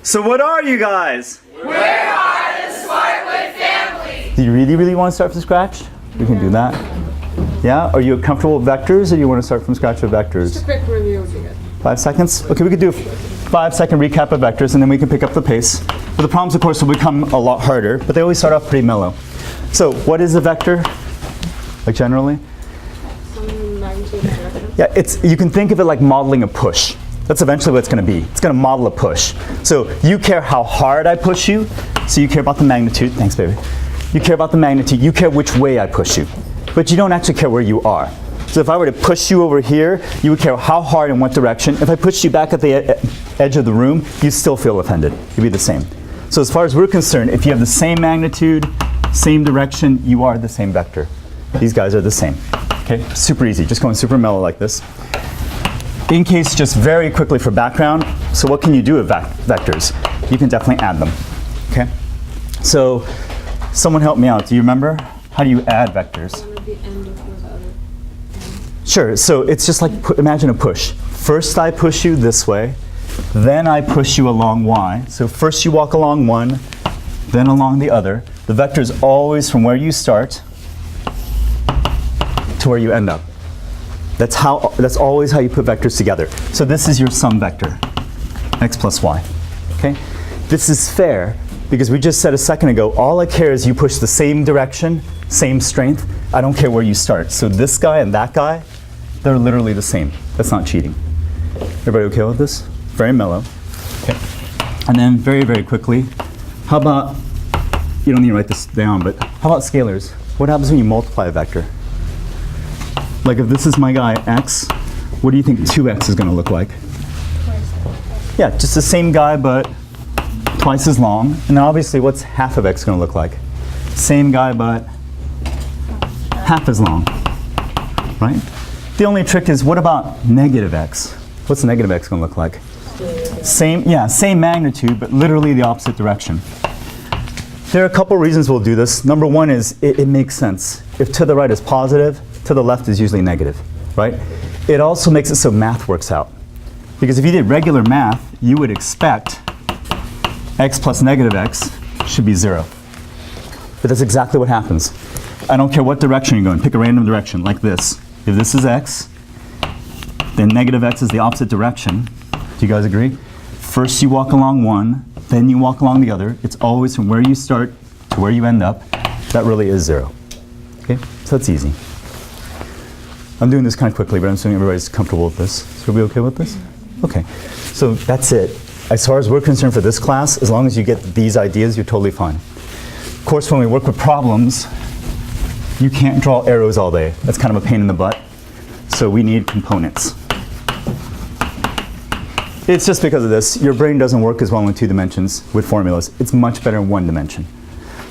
So what are you guys? We are the Smartwood family. Do you really want to start from scratch? We can do that. Yeah? Are you comfortable with vectors, or do you want to start from scratch with vectors? Just a quick review would be good. 5 seconds? Okay, we could do a 5-second recap of vectors, and then we can pick up the pace. But the problems, of course, will become a lot harder, but they always start off pretty mellow. So what is a vector, like generally? Some magnitude direction. Yeah, you can think of it like modeling a push. That's eventually what it's going to be. It's going to model a push. So you care how hard I push you, so you care about the magnitude. Thanks, baby. You care about the magnitude. You care which way I push you. But you don't actually care where you are. So if I were to push you over here, you would care how hard and what direction. If I pushed you back at the edge of the room, you'd still feel offended. It'd be the same. So as far as we're concerned, if you have the same magnitude, same direction, you are the same vector. These guys are the same. Okay, super easy. Just going super mellow like this. In case, just very quickly for background, so what can you do with vectors? You can definitely add them. Okay? So someone help me out. Do you remember? How do you add vectors? The end of the other. Sure. So it's just like, imagine a push. First I push you this way, then I push you along y. So first you walk along one, then along the other. The vector is always from where you start to where you end up. That's always how you put vectors together. So this is your sum vector, x plus y. Okay? This is fair because we just said a second ago, all I care is you push the same direction, same strength. I don't care where you start. So this guy and that guy, they're literally the same. That's not cheating. Everybody okay with this? Very mellow. Okay. And then very quickly, how about, you don't need to write this down, but how about scalars? What happens when you multiply a vector? Like if this is my guy x, what do you think 2x is going to look like? Yeah, just the same guy but twice as long. And then obviously what's half of x going to look like? Same guy but half as long, right? The only trick is what about negative x? What's negative x going to look like? Same magnitude but literally the opposite direction. There are a couple reasons we'll do this. Number one is it makes sense. If to the right is positive, to the left is usually negative, right? It also makes it so math works out. Because if you did regular math, you would expect x plus negative x should be 0. But that's exactly what happens. I don't care what direction you're going. Pick a random direction, like this. If this is x, then negative x is the opposite direction. Do you guys agree? First you walk along one, then you walk along the other. It's always from where you start to where you end up. That really is 0. Okay, so that's easy. I'm doing this kind of quickly, but I'm assuming everybody's comfortable with this. So are we okay with this? Okay, so that's it. As far as we're concerned for this class, as long as you get these ideas, you're totally fine. Of course, when we work with problems, you can't draw arrows all day. That's kind of a pain in the butt. So we need components. It's just because of this. Your brain doesn't work as well in 2 dimensions with formulas. It's much better in 1 dimension.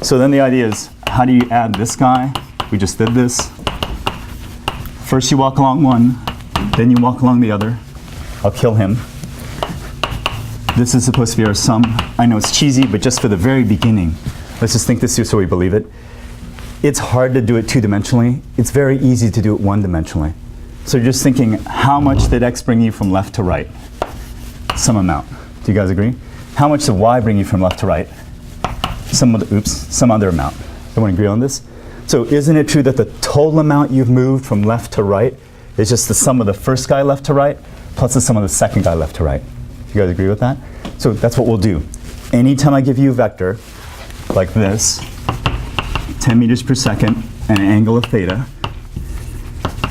So then the idea is, how do you add this guy? We just did this. First you walk along one, then you walk along the other. I'll kill him. This is supposed to be our sum. I know it's cheesy, but just for the very beginning, let's just think this through so we believe it. It's hard to do it 2-dimensionally. It's very easy to do it 1-dimensionally. So you're just thinking, how much did x bring you from left to right? Some amount. Do you guys agree? How much did y bring you from left to right? Some other amount. Everyone agree on this? So isn't it true that the total amount you've moved from left to right is just the sum of the first guy left to right plus the sum of the second guy left to right? Do you guys agree with that? So that's what we'll do. Anytime I give you a vector like this, 10 meters per second and an angle of theta,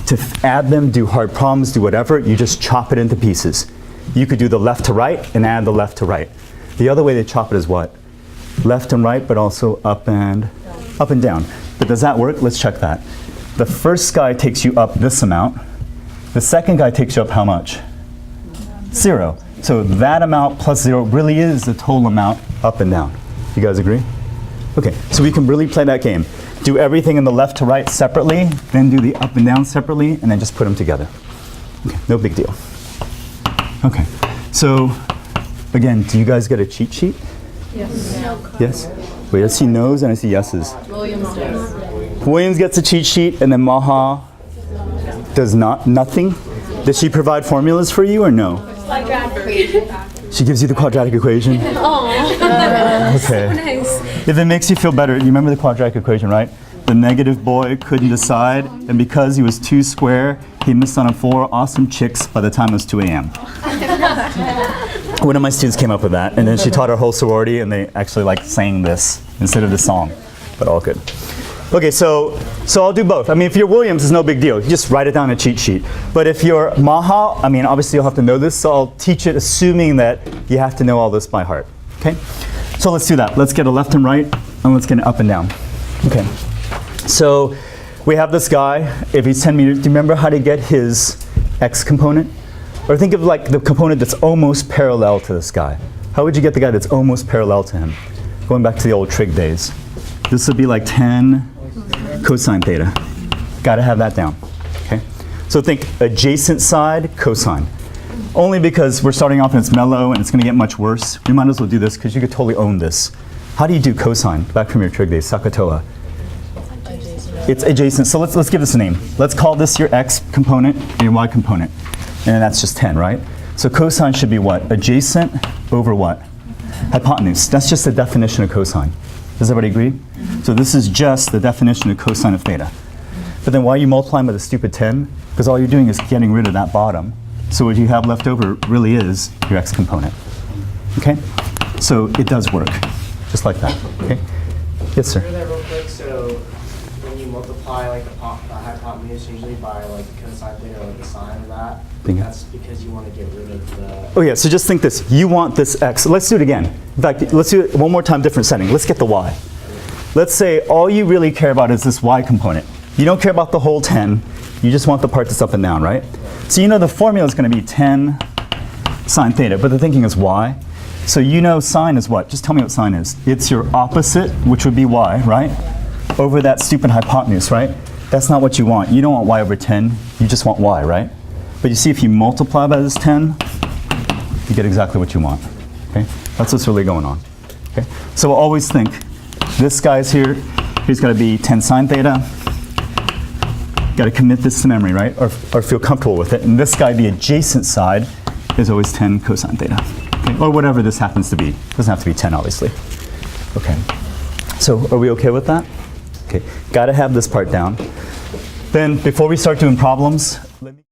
to add them, do hard problems, do whatever, you just chop it into pieces. You could do the left to right and add the left to right. The other way they chop it is what? Left and right, but also up and down. But does that work? Let's check that. The first guy takes you up this amount. The second guy takes you up how much? 0. So that amount plus 0 really is the total amount up and down. You guys agree? Okay, so we can really play that game. Do everything in the left to right separately, then do the up and down separately, and then just put them together. Okay, no big deal. Okay, so again, do you guys get a cheat sheet? Yes. Yes? Wait, I see no's and I see yeses. Williams does. Williams gets a cheat sheet and then Maha does nothing. Does she provide formulas for you or no? Like Bradford. She gives you the quadratic equation? Okay. If it makes you feel better, you remember the quadratic equation, right? The negative boy couldn't decide, and because he was too square, he missed on 4 awesome chicks by the time it was 2 a.m. One of my students came up with that, and then she taught our whole sorority, and they actually like sang this instead of the song, but all good. Okay, so I'll do both. I mean, if you're Williams, it's no big deal. You just write it down on a cheat sheet. But if you're Maha, I mean, obviously you'll have to know this, so I'll teach it assuming that you have to know all this by heart. Okay? So let's do that. Let's get a left and right, and let's get an up and down. Okay. So we have this guy. If he's 10 meters, do you remember how to get his x component? Or think of like the component that's almost parallel to this guy. How would you get the guy that's almost parallel to him? Going back to the old trig days. This would be like 10 cosine theta. Got to have that down. Okay. So think adjacent side cosine. Only because we're starting off and it's mellow and it's going to get much worse. We might as well do this because you could totally own this. How do you do cosine? Back from your trig days, Sakatoa. It's adjacent. So let's give this a name. Let's call this your x component and your y component. And that's just 10, right? So cosine should be what? Adjacent over what? Hypotenuse. That's just the definition of cosine. Does everybody agree? So this is just the definition of cosine of theta. But then why are you multiplying by the stupid 10? Because all you're doing is getting rid of that bottom. So what you have left over really is your x component. Okay? So it does work, just like that. Okay? Yes, sir? Do that real quick. So when you multiply like the hypotenuse usually by like the cosine theta or like the sine of that, that's because you want to get rid of the... Oh yeah, so just think this. You want this x. Let's do it again. In fact, let's do it one more time, different setting. Let's get the y. Let's say all you really care about is this y component. You don't care about the whole 10. You just want the part that's up and down, right? So you know the formula is going to be 10 sine theta, but the thinking is y. So you know sine is what? Just tell me what sine is. It's your opposite, which would be y, right? Over that stupid hypotenuse, right? That's not what you want. You don't want y over 10. You just want y, right? But you see, if you multiply by this 10, you get exactly what you want. Okay? That's what's really going on. Okay? So we'll always think, this guy's here. He's got to be 10 sine theta. Got to commit this to memory, right? Or feel comfortable with it. And this guy, the adjacent side, is always 10 cosine theta. Okay? Or whatever this happens to be. It doesn't have to be 10, obviously. Okay. So are we okay with that? Okay. Got to have this part down. Then before we start doing problems, let me